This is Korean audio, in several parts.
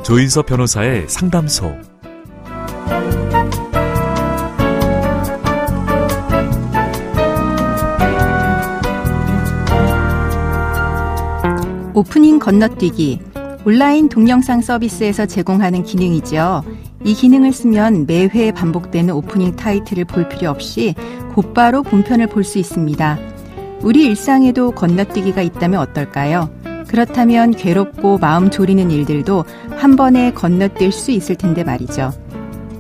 조인섭 변호사의 상담소. 오프닝 건너뛰기, 온라인 동영상 서비스에서 제공하는 기능이죠. 이 기능을 쓰면 매회 반복되는 오프닝 타이틀을 볼 필요 없이 곧바로 본편을 볼 수 있습니다. 우리 일상에도 건너뛰기가 있다면 어떨까요? 그렇다면 괴롭고 마음 졸이는 일들도 한 번에 건너뛸 수 있을 텐데 말이죠.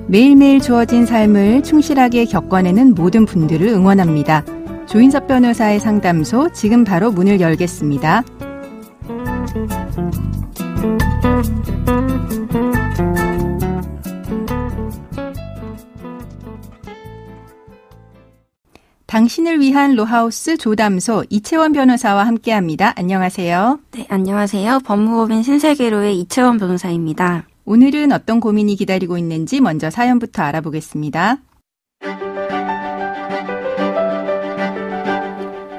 매일매일 주어진 삶을 충실하게 겪어내는 모든 분들을 응원합니다. 조인섭 변호사의 상담소, 지금 바로 문을 열겠습니다. 당신을 위한 로하우스 조담소, 이채원 변호사와 함께합니다. 안녕하세요. 네, 안녕하세요. 법무법인 신세계로의 이채원 변호사입니다. 오늘은 어떤 고민이 기다리고 있는지 먼저 사연부터 알아보겠습니다.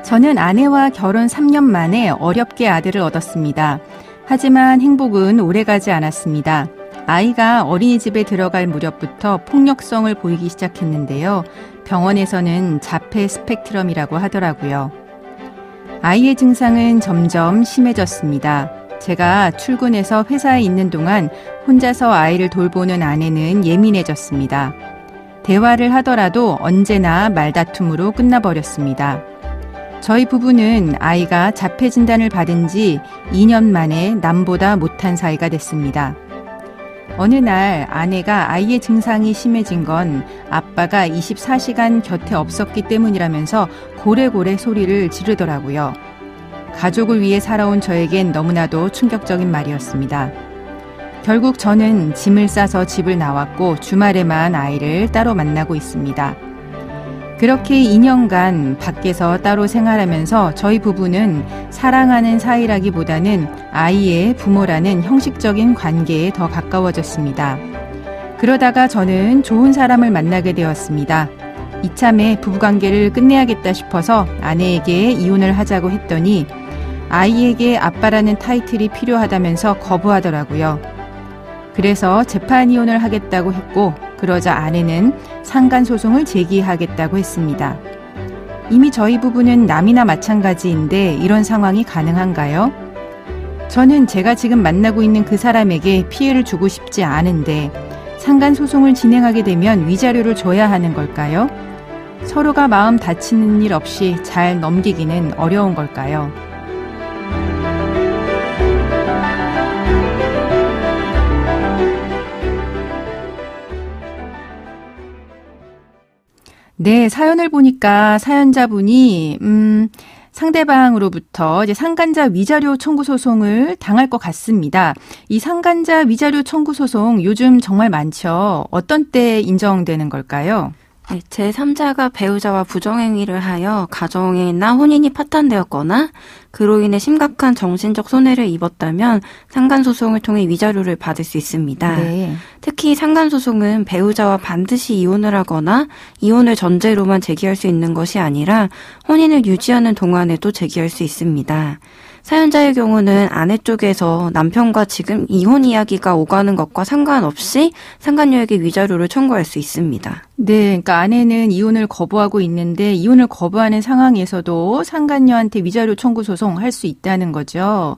저는 아내와 결혼 3년 만에 어렵게 아들을 얻었습니다. 하지만 행복은 오래가지 않았습니다. 아이가 어린이집에 들어갈 무렵부터 폭력성을 보이기 시작했는데요. 병원에서는 자폐 스펙트럼이라고 하더라고요. 아이의 증상은 점점 심해졌습니다. 제가 출근해서 회사에 있는 동안 혼자서 아이를 돌보는 아내는 예민해졌습니다. 대화를 하더라도 언제나 말다툼으로 끝나버렸습니다. 저희 부부는 아이가 자폐 진단을 받은 지 2년 만에 남보다 못한 사이가 됐습니다. 어느 날 아내가 아이의 증상이 심해진 건 아빠가 24시간 곁에 없었기 때문이라면서 고래고래 소리를 지르더라고요. 가족을 위해 살아온 저에겐 너무나도 충격적인 말이었습니다. 결국 저는 짐을 싸서 집을 나왔고 주말에만 아이를 따로 만나고 있습니다. 그렇게 2년간 밖에서 따로 생활하면서 저희 부부는 사랑하는 사이라기보다는 아이의 부모라는 형식적인 관계에 더 가까워졌습니다. 그러다가 저는 좋은 사람을 만나게 되었습니다. 이참에 부부관계를 끝내야겠다 싶어서 아내에게 이혼을 하자고 했더니 아이에게 아빠라는 타이틀이 필요하다면서 거부하더라고요. 그래서 재판 이혼을 하겠다고 했고, 그러자 아내는 상간소송을 제기하겠다고 했습니다. 이미 저희 부부는 남이나 마찬가지인데 이런 상황이 가능한가요? 저는 제가 지금 만나고 있는 그 사람에게 피해를 주고 싶지 않은데 상간소송을 진행하게 되면 위자료를 줘야 하는 걸까요? 서로가 마음 다치는 일 없이 잘 넘기기는 어려운 걸까요? 네, 사연을 보니까 사연자분이 상대방으로부터 이제 상간자 위자료 청구 소송을 당할 것 같습니다. 이 상간자 위자료 청구 소송 요즘 정말 많죠. 어떤 때 인정되는 걸까요? 네, 제3자가 배우자와 부정행위를 하여 가정이나 혼인이 파탄되었거나 그로 인해 심각한 정신적 손해를 입었다면 상간소송을 통해 위자료를 받을 수 있습니다. 네. 특히 상간소송은 배우자와 반드시 이혼을 하거나 이혼을 전제로만 제기할 수 있는 것이 아니라 혼인을 유지하는 동안에도 제기할 수 있습니다. 사연자의 경우는 아내 쪽에서 남편과 지금 이혼 이야기가 오가는 것과 상관없이 상간녀에게 위자료를 청구할 수 있습니다. 네, 그러니까 아내는 이혼을 거부하고 있는데 이혼을 거부하는 상황에서도 상간녀한테 위자료 청구 소송 할 수 있다는 거죠.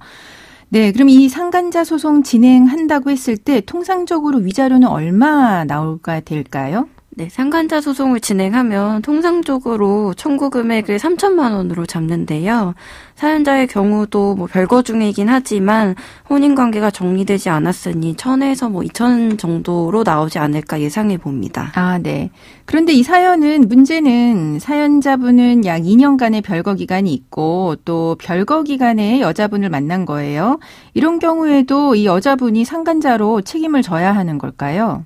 네, 그럼 이 상간자 소송 진행한다고 했을 때 통상적으로 위자료는 얼마 나올까 될까요? 네, 상간자 소송을 진행하면 통상적으로 청구 금액을 3천만 원으로 잡는데요. 사연자의 경우도 별거 중이긴 하지만 혼인관계가 정리되지 않았으니 1,000에서 2,000 정도로 나오지 않을까 예상해 봅니다. 아, 네. 그런데 이 문제는 사연자분은 약 2년간의 별거 기간이 있고 또 별거 기간에 여자분을 만난 거예요. 이런 경우에도 이 여자분이 상간자로 책임을 져야 하는 걸까요?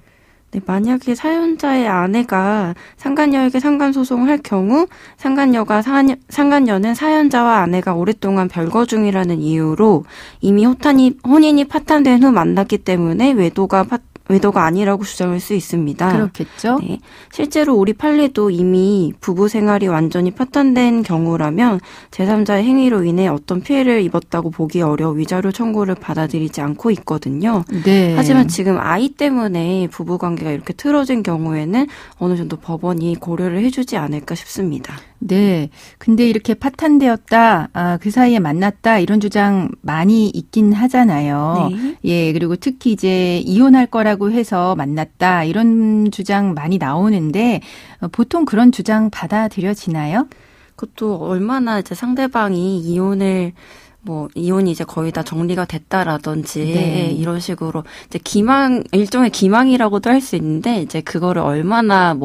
네, 만약에 사연자의 아내가 상간녀에게 상간소송을 할 경우 상간녀는 사연자와 아내가 오랫동안 별거 중이라는 이유로 이미 혼인이 파탄된 후 만났기 때문에 외도가 아니라고 주장할 수 있습니다. 그렇겠죠. 네. 실제로 우리 판례도 이미 부부 생활이 완전히 파탄된 경우라면 제3자의 행위로 인해 어떤 피해를 입었다고 보기 어려워 위자료 청구를 받아들이지 않고 있거든요. 네. 하지만 지금 아이 때문에 부부관계가 이렇게 틀어진 경우에는 어느 정도 법원이 고려를 해주지 않을까 싶습니다. 네. 근데 이렇게 파탄되었다, 그 사이에 만났다, 이런 주장 많이 있긴 하잖아요. 네. 예, 그리고 특히 이제 이혼할 거라고 해서 만났다, 이런 주장 많이 나오는데, 보통 그런 주장 받아들여지나요? 그것도 얼마나 이제 상대방이 이혼이 이제 거의 다 정리가 됐다라든지, 네. 이런 식으로, 이제 일종의 기망이라고도 할 수 있는데, 이제 그거를 얼마나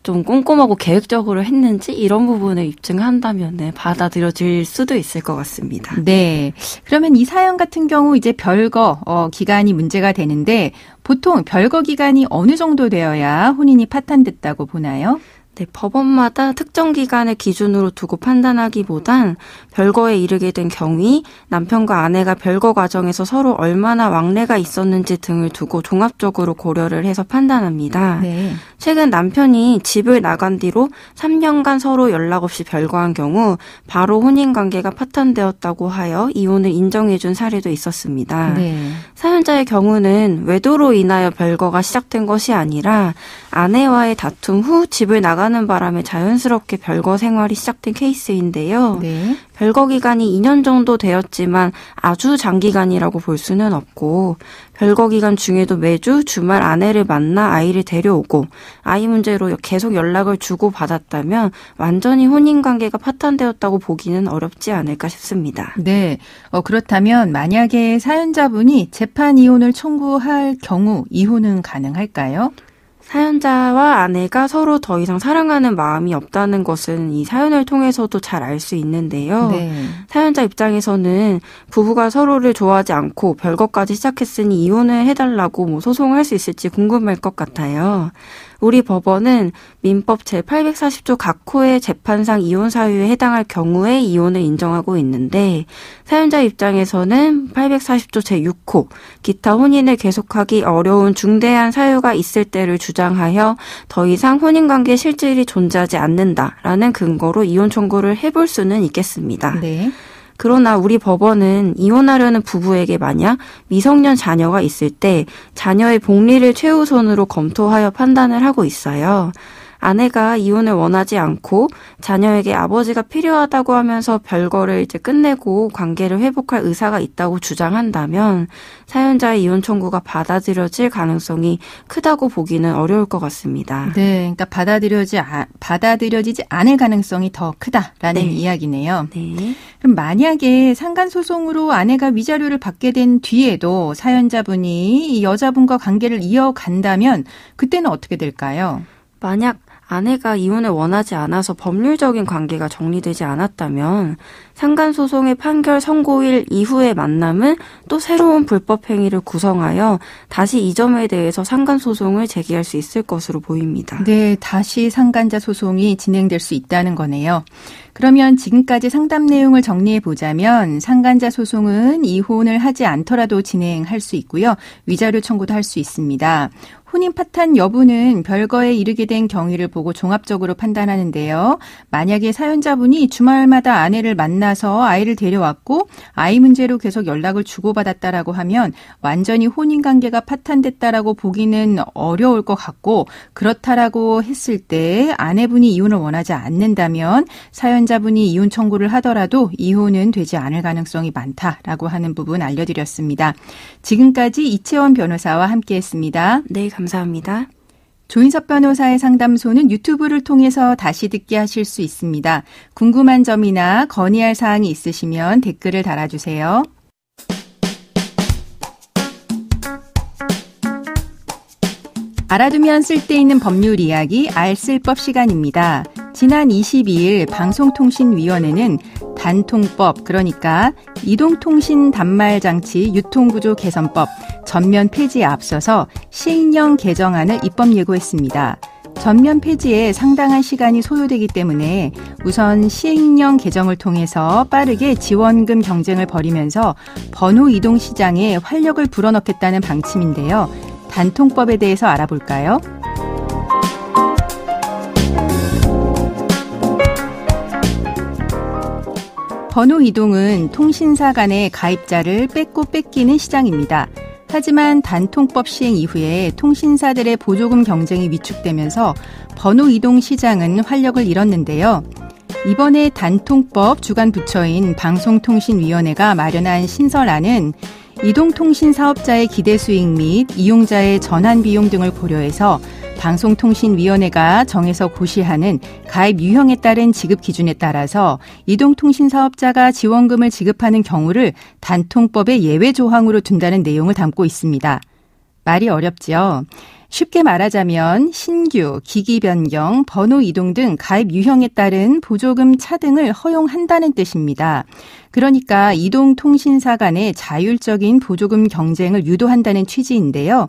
좀 꼼꼼하고 계획적으로 했는지 이런 부분을 입증한다면 받아들여질 수도 있을 것 같습니다. 네. 그러면 이 사연 같은 경우 이제 별거 기간이 문제가 되는데 보통 별거 기간이 어느 정도 되어야 혼인이 파탄됐다고 보나요? 네, 법원마다 특정 기간을 기준으로 두고 판단하기보단 별거에 이르게 된 경위, 남편과 아내가 별거 과정에서 서로 얼마나 왕래가 있었는지 등을 두고 종합적으로 고려를 해서 판단합니다. 네. 최근 남편이 집을 나간 뒤로 3년간 서로 연락 없이 별거한 경우 바로 혼인관계가 파탄되었다고 하여 이혼을 인정해준 사례도 있었습니다. 네. 사연자의 경우는 외도로 인하여 별거가 시작된 것이 아니라 아내와의 다툼 후 집을 나가는 바람에 자연스럽게 별거 생활이 시작된 케이스인데요. 네. 별거 기간이 2년 정도 되었지만 아주 장기간이라고 볼 수는 없고 별거 기간 중에도 매주 주말 아내를 만나 아이를 데려오고 아이 문제로 계속 연락을 주고받았다면 완전히 혼인관계가 파탄되었다고 보기는 어렵지 않을까 싶습니다. 네. 그렇다면 만약에 사연자분이 재판 이혼을 청구할 경우 이혼은 가능할까요? 사연자와 아내가 서로 더 이상 사랑하는 마음이 없다는 것은 이 사연을 통해서도 잘 알 수 있는데요. 네. 사연자 입장에서는 부부가 서로를 좋아하지 않고 별것까지 시작했으니 이혼을 해달라고 소송을 할 수 있을지 궁금할 것 같아요. 우리 법원은 민법 제840조 각호의 재판상 이혼 사유에 해당할 경우에 이혼을 인정하고 있는데 사연자 입장에서는 840조 제6호 기타 혼인을 계속하기 어려운 중대한 사유가 있을 때를 주장하여 더 이상 혼인관계 실질이 존재하지 않는다라는 근거로 이혼 청구를 해볼 수는 있겠습니다. 네. 그러나 우리 법원은 이혼하려는 부부에게 만약 미성년 자녀가 있을 때 자녀의 복리를 최우선으로 검토하여 판단을 하고 있어요. 아내가 이혼을 원하지 않고 자녀에게 아버지가 필요하다고 하면서 별거를 이제 끝내고 관계를 회복할 의사가 있다고 주장한다면 사연자의 이혼 청구가 받아들여질 가능성이 크다고 보기는 어려울 것 같습니다. 네, 그러니까 받아들여지지 않을 가능성이 더 크다라는 네. 이야기네요. 네. 그럼 만약에 상간소송으로 아내가 위자료를 받게 된 뒤에도 사연자분이 이 여자분과 관계를 이어간다면 그때는 어떻게 될까요? 만약 아내가 이혼을 원하지 않아서 법률적인 관계가 정리되지 않았다면 상간소송의 판결 선고일 이후의 만남은 또 새로운 불법 행위를 구성하여 다시 이 점에 대해서 상간소송을 제기할 수 있을 것으로 보입니다. 네, 다시 상간자 소송이 진행될 수 있다는 거네요. 그러면 지금까지 상담 내용을 정리해 보자면 상간자 소송은 이혼을 하지 않더라도 진행할 수 있고요. 위자료 청구도 할 수 있습니다. 혼인 파탄 여부는 별거에 이르게 된 경위를 보고 종합적으로 판단하는데요. 만약에 사연자분이 주말마다 아내를 만나서 아이를 데려왔고 아이 문제로 계속 연락을 주고받았다라고 하면 완전히 혼인관계가 파탄됐다라고 보기는 어려울 것 같고 그렇다라고 했을 때 아내분이 이혼을 원하지 않는다면 사연자분이 이혼 청구를 하더라도 이혼은 되지 않을 가능성이 많다라고 하는 부분 알려드렸습니다. 지금까지 이채원 변호사와 함께했습니다. 네, 감사합니다. 조인섭 변호사의 상담소는 유튜브를 통해서 다시 듣게 하실 수 있습니다. 궁금한 점이나 건의할 사항이 있으시면 댓글을 달아주세요. 알아두면 쓸데있는 법률 이야기 알쓸법 시간입니다. 지난 22일 방송통신위원회는 단통법, 그러니까 이동통신 단말장치 유통구조 개선법 전면 폐지에 앞서서 시행령 개정안을 입법 예고했습니다. 전면 폐지에 상당한 시간이 소요되기 때문에 우선 시행령 개정을 통해서 빠르게 지원금 경쟁을 벌이면서 번호 이동 시장에 활력을 불어넣겠다는 방침인데요. 단통법에 대해서 알아볼까요? 번호 이동은 통신사 간의 가입자를 뺏고 뺏기는 시장입니다. 하지만 단통법 시행 이후에 통신사들의 보조금 경쟁이 위축되면서 번호 이동 시장은 활력을 잃었는데요. 이번에 단통법 주관 부처인 방송통신위원회가 마련한 신설안은 이동통신 사업자의 기대 수익 및 이용자의 전환 비용 등을 고려해서 방송통신위원회가 정해서 고시하는 가입 유형에 따른 지급 기준에 따라서 이동통신 사업자가 지원금을 지급하는 경우를 단통법의 예외 조항으로 둔다는 내용을 담고 있습니다. 말이 어렵죠? 쉽게 말하자면 신규, 기기 변경, 번호 이동 등 가입 유형에 따른 보조금 차등을 허용한다는 뜻입니다. 그러니까 이동통신사 간의 자율적인 보조금 경쟁을 유도한다는 취지인데요.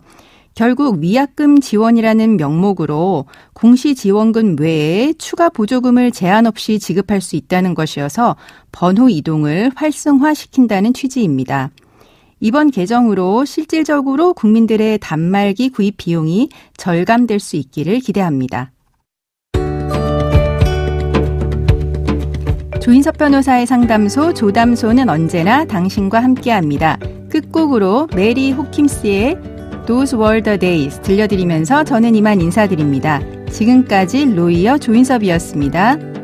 결국 위약금 지원이라는 명목으로 공시지원금 외에 추가 보조금을 제한 없이 지급할 수 있다는 것이어서 번호 이동을 활성화시킨다는 취지입니다. 이번 개정으로 실질적으로 국민들의 단말기 구입 비용이 절감될 수 있기를 기대합니다. 조인섭 변호사의 상담소 조담소는 언제나 당신과 함께합니다. 끝곡으로 메리 호킴스의 Those Were the Days 들려드리면서 저는 이만 인사드립니다. 지금까지 로이어 조인섭이었습니다.